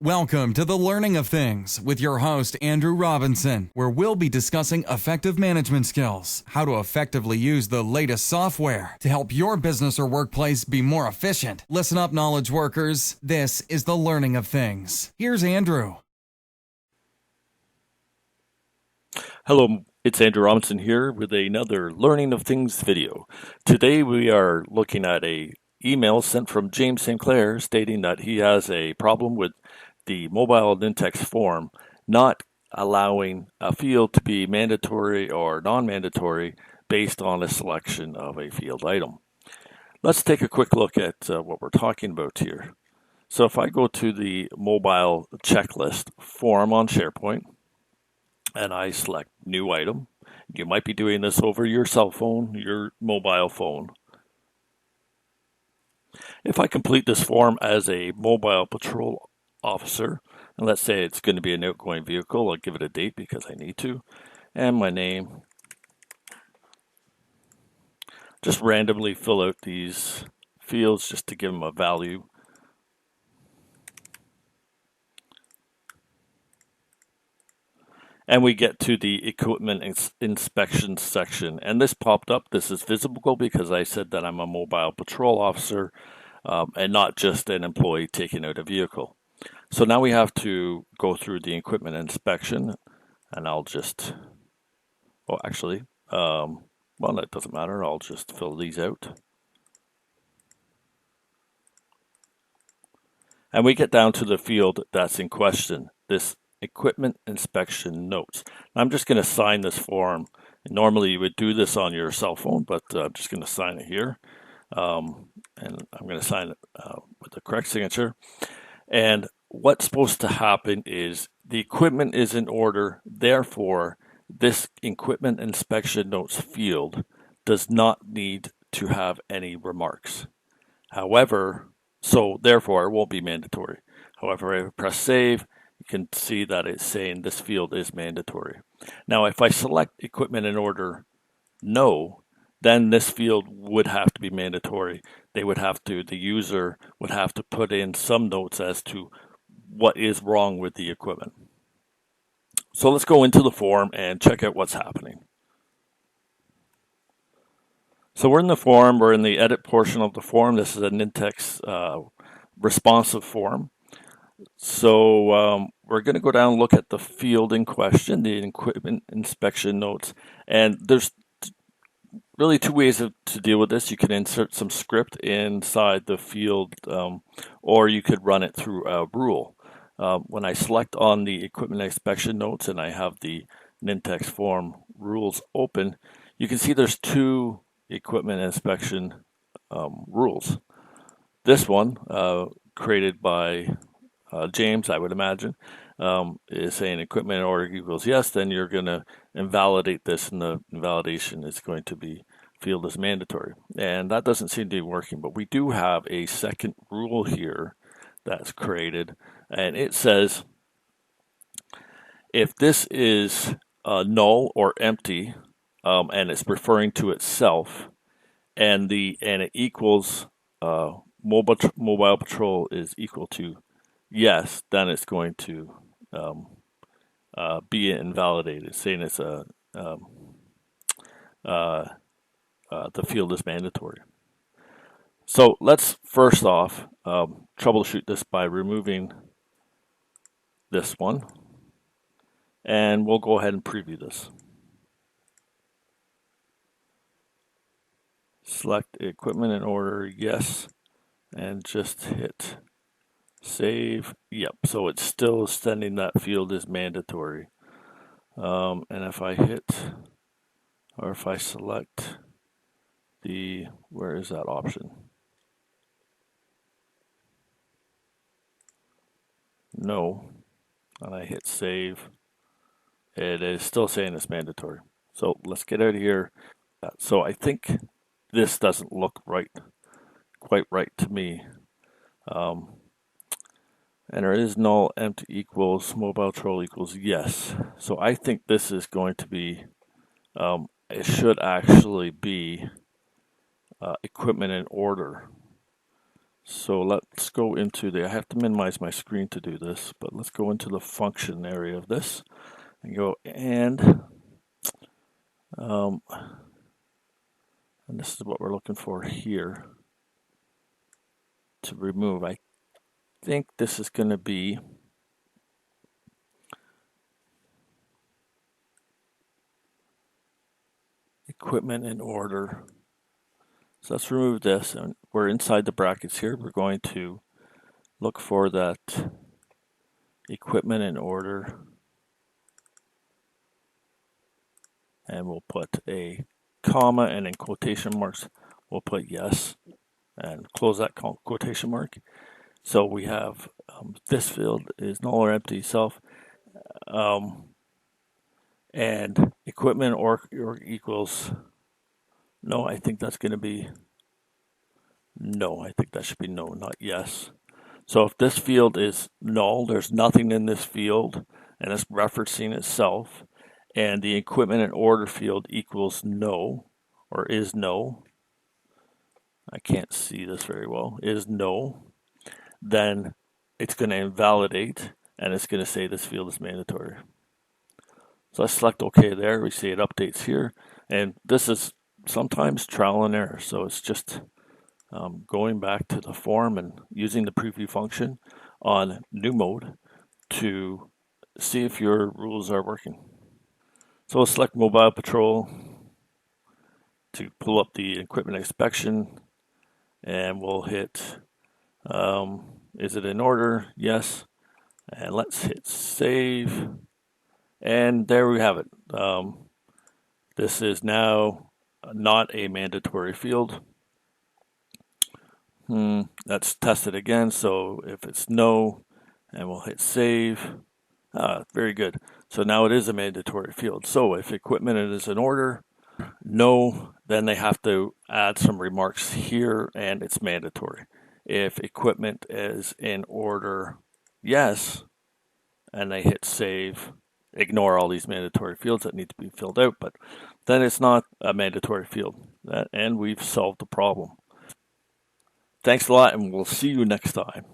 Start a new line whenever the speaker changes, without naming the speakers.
Welcome to the Learning of Things with your host, Andrew Robinson, where we'll be discussing effective management skills, how to effectively use the latest software to help your business or workplace be more efficient. Listen up, knowledge workers. This is the Learning of Things. Here's Andrew.
Hello, it's Andrew Robinson here with another Learning of Things video. Today we are looking at a email sent from James St. Clair stating that he has a problem with the mobile Nintex form not allowing a field to be mandatory or non-mandatory based on a selection of a field item. Let's take a quick look at what we're talking about here. So if I go to the mobile checklist form on SharePoint and I select new item, you might be doing this over your cell phone, your mobile phone. If I complete this form as a mobile patrol officer, and let's say it's going to be an outgoing vehicle, I'll give it a date because I need to, and my name. Just randomly fill out these fields just to give them a value. And we get to the equipment inspection section, and this popped up. This is visible because I said that I'm a mobile patrol officer and not just an employee taking out a vehicle. So now we have to go through the equipment inspection, and I'll just, well, actually, well, that doesn't matter. I'll just fill these out. And we get down to the field that's in question, this equipment inspection notes. I'm just going to sign this form. Normally you would do this on your cell phone, but I'm just going to sign it here. And I'm going to sign it with the correct signature. And what's supposed to happen is the equipment is in order, therefore this equipment inspection notes field does not need to have any remarks. However, so therefore it won't be mandatory. However, if I press save, you can see that it's saying this field is mandatory. Now if I select equipment in order no, then this field would have to be mandatory. They would have to, the user would have to put in some notes as to what is wrong with the equipment. So let's go into the form and check out what's happening. So we're in the form, we're in the edit portion of the form. This is a Nintex responsive form. So we're going to go down and look at the field in question, the equipment inspection notes, and there's really two ways to deal with this. You can insert some script inside the field, or you could run it through a rule. When I select on the equipment inspection notes and I have the Nintex form rules open, you can see there's two equipment inspection rules. This one, created by James, I would imagine, is saying equipment order equals yes, then you're going to invalidate this, and the invalidation is going to be field is mandatory. And that doesn't seem to be working, but we do have a second rule here that's created, and it says if this is null or empty, and it's referring to itself, and it equals mobile patrol is equal to yes, then it's going to be invalidated, saying it's the field is mandatory. So let's first off troubleshoot this by removing this one, and we'll go ahead and preview this. Select equipment in order, yes, and just hit save. Yep, so it's still sending that field is mandatory. And if I hit, or if I select the, where is that option? No, and I hit save, it is still saying it's mandatory. So let's get out of here. So I think this doesn't look quite right to me. And there is null empty equals mobile patrol equals yes. So I think this is going to be, it should actually be equipment in order. So let's go into I have to minimize my screen to do this, but let's go into the function area of this and go um, and this is what we're looking for here to remove. I think this is going to be equipment in order. So let's remove this, and we're inside the brackets here. We're going to look for that equipment in order, and we'll put a comma, and in quotation marks we'll put yes, and close that quotation mark. So we have this field is null or empty self, and equipment or equals no. I think that's going to be no. I think that should be no, not yes. So if this field is null, there's nothing in this field, and it's referencing itself, and the equipment and order field equals no, or is no, I can't see this very well, is no, then it's going to invalidate, and it's going to say this field is mandatory. So I select OK there. We see it updates here, and this is sometimes trial and error. So it's just going back to the form and using the preview function on new mode to see if your rules are working. So we'll select Mobile Patrol to pull up the equipment inspection, and we'll hit is it in order? Yes. And let's hit save. And there we have it. This is now not a mandatory field. Let's test it again. So if it's no, and we'll hit save. Very good. So now it is a mandatory field. So if equipment is in order, no, then they have to add some remarks here, and it's mandatory. If equipment is in order, yes, and they hit save, ignore all these mandatory fields that need to be filled out, but then it's not a mandatory field, and we've solved the problem. Thanks a lot, and we'll see you next time.